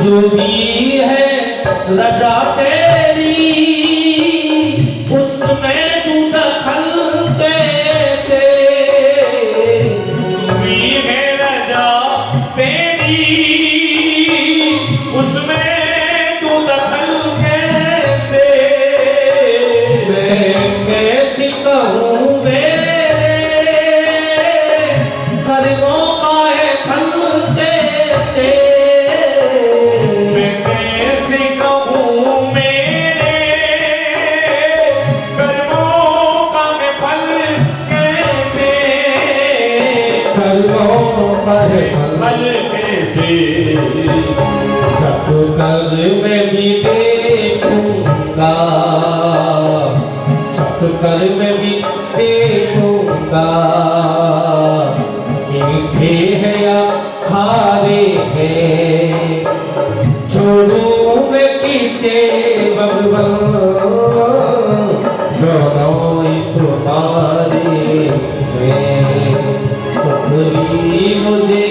जो भी है रजा तेरी उसमें तू दखल कैसे, जो भी है रजा तेरी उसमें तू दखल कैसे, मैं कैसे कहूँ मेरे कर्मों का है फल कैसे, मैं कैसे कहूँ मेरे कर्मों का मैं फल कैसे, कर्मों का है फल कैसे, जब कर मैं भी देखूंगा, जब कर मैं भी देखूंगा, मीठे हैं या खारे हैं, छोड़ूं मैं किसे भगवान, दोनों ही तुम्हारे हैं, सुख भी मुझे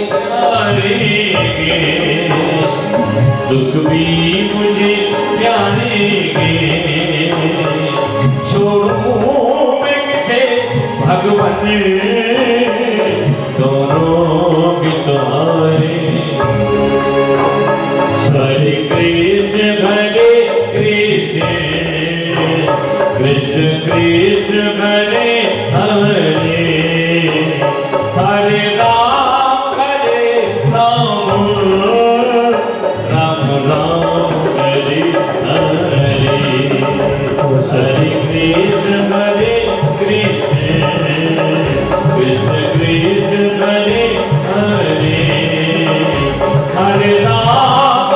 दुख भी मुझे प्यारेंगे, छोड़ूं मैं किसे भगवान, दोनों भी तुम्हारे। हरे कृष्ण हरे कृष्ण कृष्ण कृष्ण हरे हरे, हरे राम राम राम हरे हरे, हरे कृष्ण हरे कृष्ण कृष्ण कृष्ण हरे हरे, हरे राम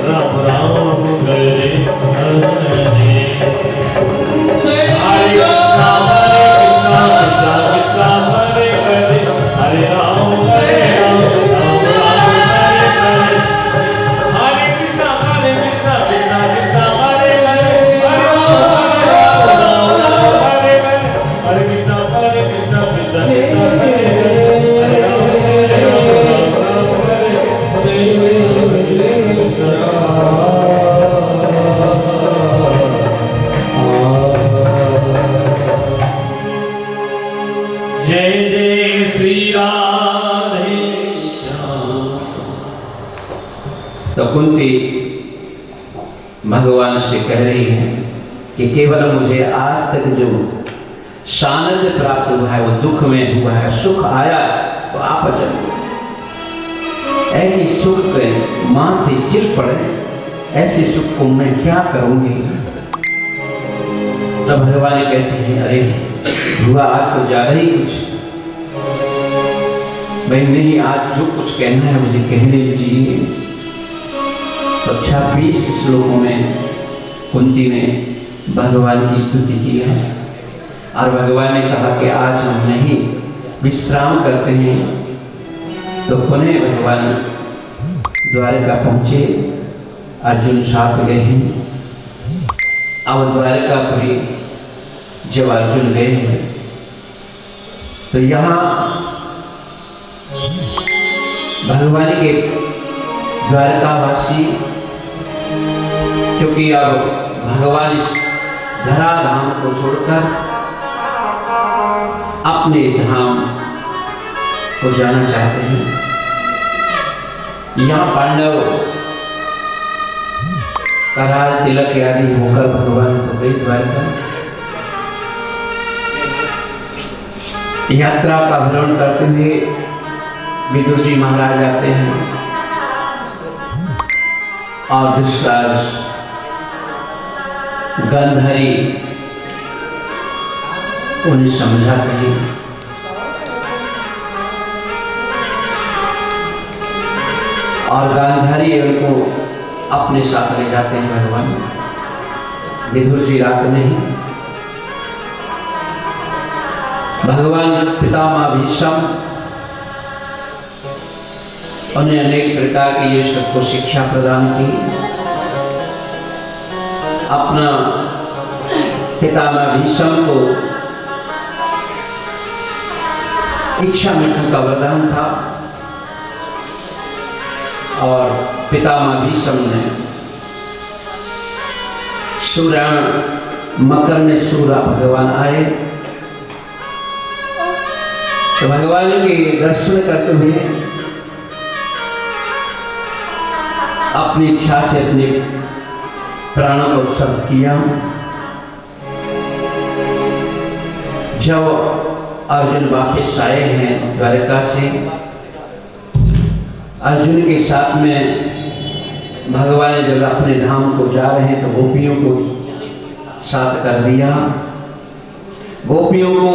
राम राम हरे हरे, हरे राम हरे हरे, हरे राम राम हरे हरे, हरे कृष्ण कृष्ण कृष्ण हरे हरे, हरे राम हरे हरे, हरे कृष्ण कृष्ण कृष्ण हरे हरे, हरे राम जय जय श्री राधे श्याम। तो कुंती भगवान से कह रही है कि केवल मुझे आज तक जो सानंद प्राप्त हुआ है वो दुख में हुआ है, सुख आया तो आप अचल ऐसी सुख के माथे सिर पड़े, ऐसे सुख को मैं क्या करूंगी। तब भगवान कहते हैं अरे हुआ आज तो ज्यादा ही कुछ, भाई नहीं आज जो कुछ कहना है मुझे कहने दीजिए। तो 26 श्लोकों में कुंती ने भगवान की स्तुति की है और भगवान ने कहा कि आज हम नहीं विश्राम करते हैं। तो पुनः भगवान द्वारका पहुंचे, अर्जुन साथ गए हैं। अब द्वारकापुरी जब अर्जुन गए हैं तो यहाँ भगवान के द्वारकावासी, क्योंकि अब भगवान इस धराधाम को छोड़कर अपने धाम को जाना चाहते हैं। यहाँ पांडव का राज तिलक आदि होकर भगवान तो गए द्वारका। यात्रा का भ्रमण करते हुए विदुर जी महाराज आते हैं और धृतराज गांधारी उन्हें समझाते हैं। और गांधारी उनको अपने साथ ले जाते हैं भगवान। विदुर जी रात में ही भगवान पितामह भीष्म उन्हें अनेक प्रकार की ये सबको शिक्षा प्रदान की। अपना पितामह भीष्म को इच्छा मृत्यु का वरदान था और पितामह भीष्म ने मकर में सूर्य भगवान आए तो भगवान के दर्शन करते हुए अपनी इच्छा से अपने प्राणों को उत्सर्ग किया। जब अर्जुन वापस आए हैं द्वारका से, अर्जुन के साथ में भगवान जब अपने धाम को जा रहे हैं तो गोपियों को साथ कर दिया। गोपियों को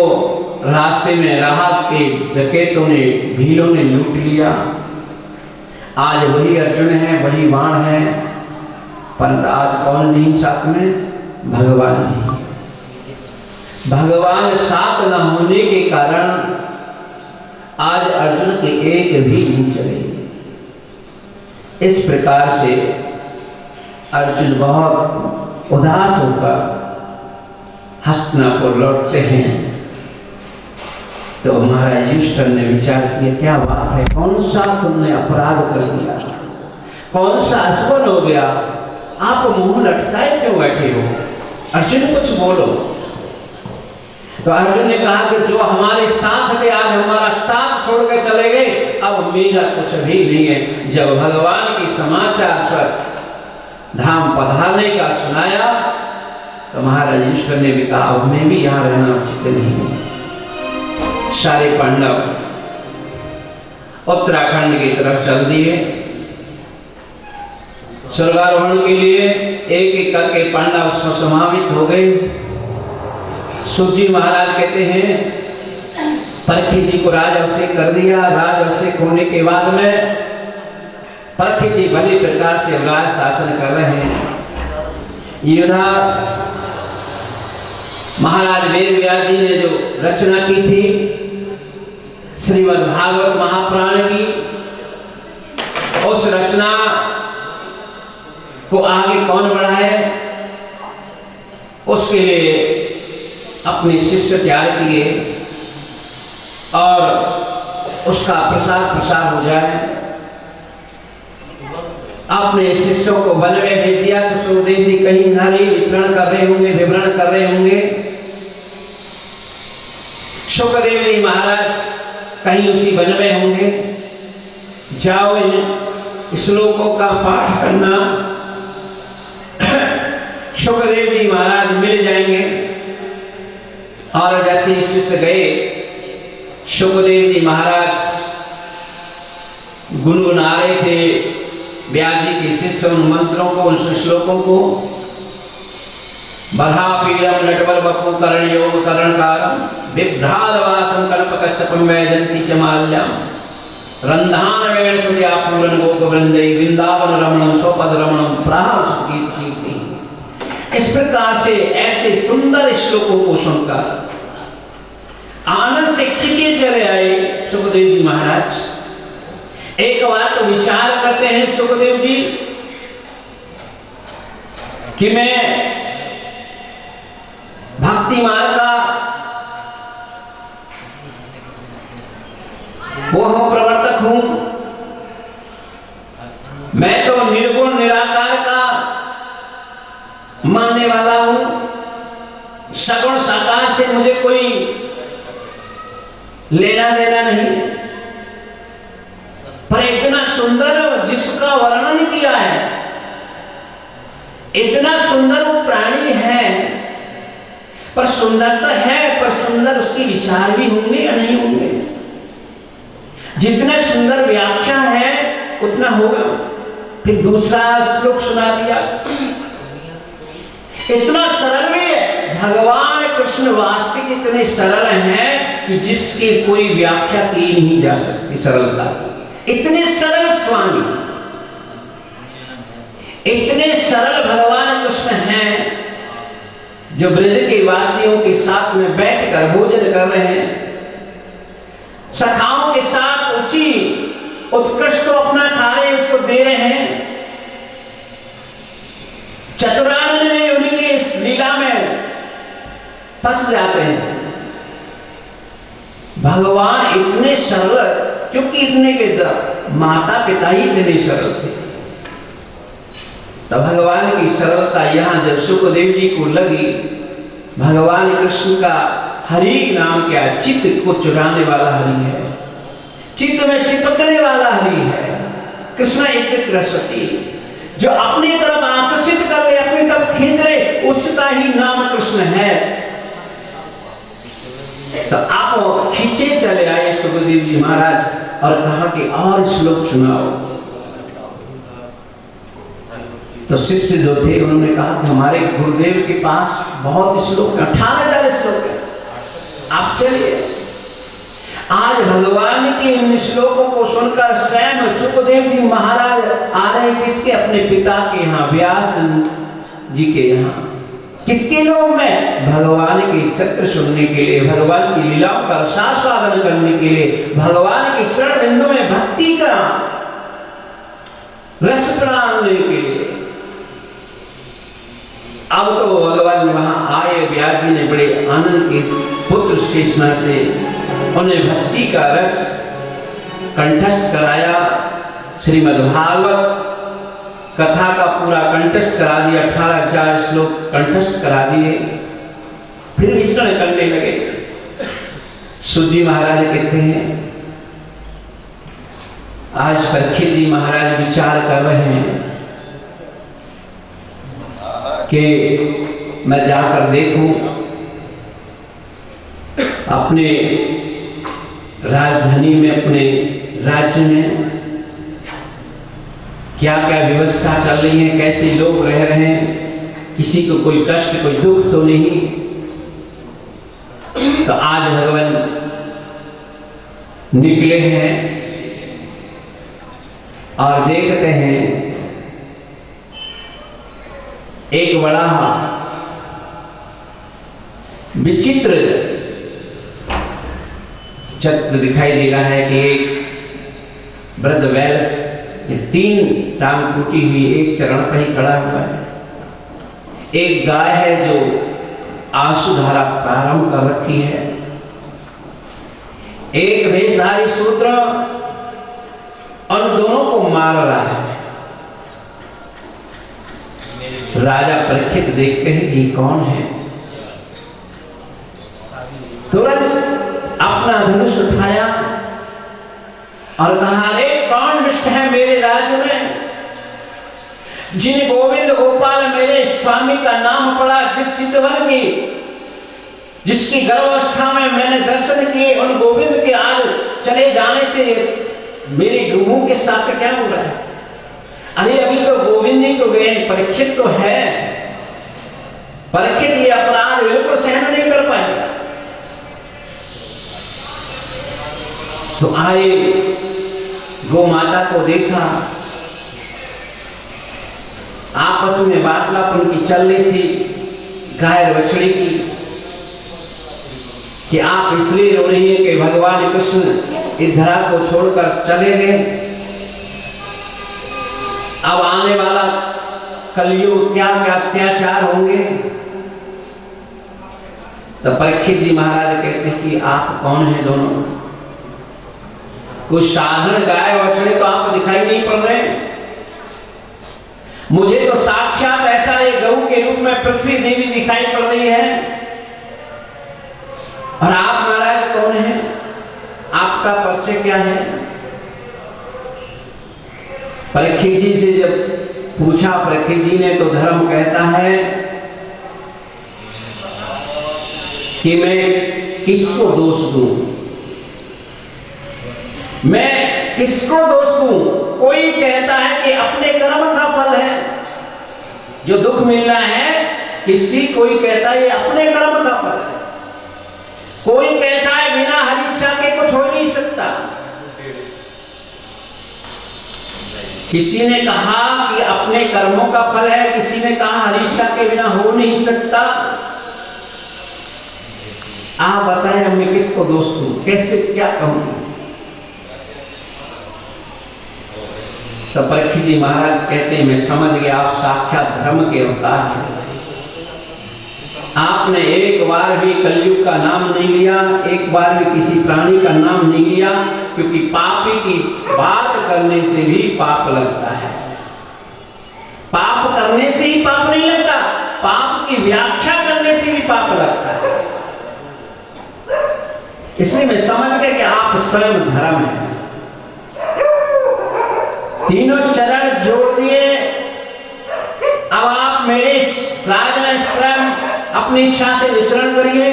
रास्ते में राहत के डकैतों ने, भीलों ने लूट लिया। आज वही अर्जुन है, वही बाण है, परंतु आज कौन नहीं साथ में? भगवान नहीं। भगवान साथ न होने के कारण आज अर्जुन के एक भी नहीं चले। इस प्रकार से अर्जुन बहुत उदास होकर हस्तिनापुर लौटते हैं। तो महाराज युधिष्ठिर ने विचार किया, क्या बात है, कौन सा तुमने अपराध कर दिया, कौन सा असफल हो गया, आप मुंह लटकाए क्यों बैठे हो? अर्जुन कुछ बोलो। तो अर्जुन ने कहा कि जो हमारे साथ थे आज हमारा साथ छोड़ के चले गए, अब मेरा कुछ भी नहीं है। जब भगवान की समाचार स्वर धाम पधारने का सुनाया तो महाराज युधिष्ठिर ने भी कहा, अब मैं भी यहाँ रहना उचित नहीं है। सारे पांडव उत्तराखंड की तरफ चल दिए स्वर्गारोहण के लिए। एक एक करके पांडव समावित हो गए। सूजी महाराज कहते हैं परीक्षित जी को राजअभिषेक कर दिया। राजअभिषेक होने के बाद में परीक्षित जी भली प्रकार से राज शासन कर रहे हैं। युधा महाराज वेद व्यास जी ने जो रचना की थी श्रीमद् भागवत महापुराण की, उस रचना को आगे कौन बढ़ाए, उसके लिए अपने शिष्य तैयार किए और उसका प्रसार हो जाए। अपने शिष्यों को वन में भेज दिया तो सुखदेव जी कहीं नारी विचरण कर रहे होंगे, विवरण कर रहे होंगे। सुखदेव जी महाराज कहीं उसी वन में होंगे। जाओ इन श्लोकों का पाठ करना। सुखदेव जी महाराज मिल जाएंगे। और जैसे शिष्य गए, सुखदेव जी महाराज गुनगुना रहे थे व्यास जी के शिष्य उन मंत्रों को, उन श्लोकों को। बधा पीड़म नटवर बपु करण योग करणकारम विभ्रादवासम कल्पकश्यपम वैजंती च माल्यम रंधान वेण सुया पूरन गोप वृंदई वृंदावन रमणम स्वपद रमणम प्राह सुगीत कीर्ति। इस प्रकार से ऐसे सुंदर श्लोकों को सुनकर आनंद से खिंचे चले आए सुखदेव जी महाराज। एक बार तो विचार करते हैं सुखदेव जी कि मैं भक्ति मार्ग का वो प्रवर्तक हूं, मैं तो निर्गुण निराकार का मानने वाला हूं। सगुण साकार से मुझे कोई लेना देना नहीं। पर इतना सुंदर जिसका वर्णन किया है, इतना सुंदर वो प्राणी है, पर सुंदरता है, पर सुंदर उसके विचार भी होंगे या नहीं होंगे। जितने सुंदर व्याख्या है उतना होगा। फिर दूसरा श्लोक सुना दिया। इतना सरल में भगवान कृष्ण वास्तविक इतने सरल हैं कि जिसकी कोई व्याख्या की नहीं जा सकती सरलता की। इतने सरल स्वामी, इतने सरल भगवान कृष्ण हैं जो ब्रज के वासियों के साथ में बैठकर भोजन कर रहे हैं। सखाओं के साथ उसी उत्कृष्ट को अपना कार्य उसको दे रहे हैं। चतुरानन में उन्हीं की इस लीला में फंस जाते हैं। भगवान इतने सरल, क्योंकि इतने के माता पिता ही इतने सरल थे। तो भगवान की सरलता यहां जब सुखदेव जी को लगी, भगवान कृष्ण का हरि नाम क्या, चित्त को चुराने वाला हरि है, चित्त में चिपकने वाला हरि है। कृष्ण एक सरस्वती जो अपनी तरफ आकर्षित कर ले, अपनी तरफ खींच ले, उसका ही नाम कृष्ण है। तो आप खींचे चले आए सुखदेव जी महाराज और कहा कि और श्लोक सुनाओ। तो शिष्य जो थे उन्होंने कहा कि हमारे गुरुदेव के पास बहुत श्लोक, 18,000 श्लोक है, आप चलिए। आज भगवान के इन श्लोकों को सुनकर स्वयं सुखदेव जी महाराज आ रहे हैं किसके, अपने पिता के यहाँ, व्यास जी के यहाँ। किसके लोग में, भगवान के चित्र सुनने के लिए, भगवान की लीलाओं का रसास्वादन करने के लिए, भगवान के चरण बिंदु में भक्ति का रस प्राण लेने के लिए। अब तो भगवान वहां आए, व्यास जी ने बड़े आनंद के पुत्र शेषनाग से उन्हें भक्ति का रस कंठस्थ कराया। श्रीमद् भागवत कथा का पूरा कंठस्थ करा दिया, 18,000 श्लोक कंठस्थ करा दिए। फिर विचरण करने लगे। सूत जी महाराज कहते हैं, आज परीक्षित जी महाराज विचार कर रहे हैं कि मैं जाकर देखूं अपने राजधानी में, अपने राज्य में क्या क्या व्यवस्था चल रही है, कैसे लोग रह रहे हैं, किसी को कोई कष्ट कोई दुख तो नहीं। तो आज भगवान निकले हैं और देखते हैं एक बड़ा विचित्र चित्र दिखाई दे रहा है कि एक वृद्ध वैश्य 3 टांग टूटी हुई एक चरण पर ही खड़ा हुआ है। एक गाय है जो आंसुधारा प्रारंभ कर रखी है। एक वेशधारी शूद्र उन दोनों को मार रहा है। राजा परीक्षित देखते हैं ये कौन है, तुरंत अपना धनुष उठाया और कहा, अरे कौन दुष्ट है मेरे राज्य में, जिन गोविंद गोपाल मेरे स्वामी का नाम पड़ा, जिस चितवन की, जिसकी गर्भावस्था में मैंने दर्शन किए, उन गोविंद के आज चले जाने से मेरे गुरुओं के साथ क्या हो रहा है। अरे अभी तो गोविंद ही तो गए, परीक्षित तो है, परीक्षित ये अपराध बिल्कुल सहन नहीं कर पाएगा। तो आए, गौ माता को देखा, आपस में वार्तालाप उनकी चल रही थी गाय बछड़ी की, कि आप इसलिए रो रही है कि भगवान कृष्ण इस धरा को छोड़कर चले गए, अब आने वाला कलयुग क्या क्या अत्याचार होंगे। तो परीक्षित जी महाराज कहते हैं कि आप कौन है दोनों, कुछ साधारण गाय बछड़े तो आप दिखाई नहीं पड़ रहे, मुझे तो साक्षात ऐसा एक गऊ के रूप में पृथ्वी देवी दिखाई पड़ रही है। और आप महाराज कौन हैं, आपका परिचय क्या है। परीक्षित जी से जब पूछा परीक्षित जी ने, तो धर्म कहता है कि मैं किसको दोष दूं, मैं किसको दोष दूं। कोई कहता है कि अपने कर्म का फल है जो दुख मिल रहा है, किसी कोई कहता है ये अपने कर्म का फल है, कोई कहता है बिना हरि इच्छा के कुछ हो नहीं सकता। किसी ने कहा कि अपने कर्मों का फल है, किसी ने कहा हरि इच्छा के बिना हो नहीं सकता। आप बताएं मैं किसको दोष दूं, कैसे क्या कहूं। तो परीक्षित जी महाराज कहते हैं मैं समझ गया आप साक्षात धर्म के अवतार हैं। आपने एक बार भी कलयुग का नाम नहीं लिया, एक बार भी किसी प्राणी का नाम नहीं लिया, क्योंकि पापी की बात करने से भी पाप लगता है। पाप करने से ही पाप नहीं लगता, पाप की व्याख्या करने से भी पाप लगता है। इसलिए मैं समझ गया कि आप स्वयं धर्म है। तीनों चरण जोड़ दिए। अब आप मेरे राज में स्वयं अपनी इच्छा से विचरण करिए।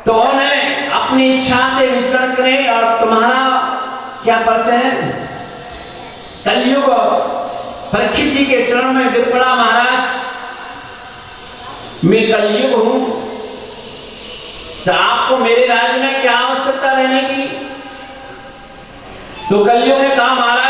तो उन्हें अपनी इच्छा से विचरण करें। और तुम्हारा क्या परिचय है? कलयुग परीक्षित जी के चरण में गिर पड़ा, महाराज मैं कलयुग हूं, तो आपको मेरे राज्य में क्या आवश्यकता रहने की? तो कलयुग ने कहा, महाराज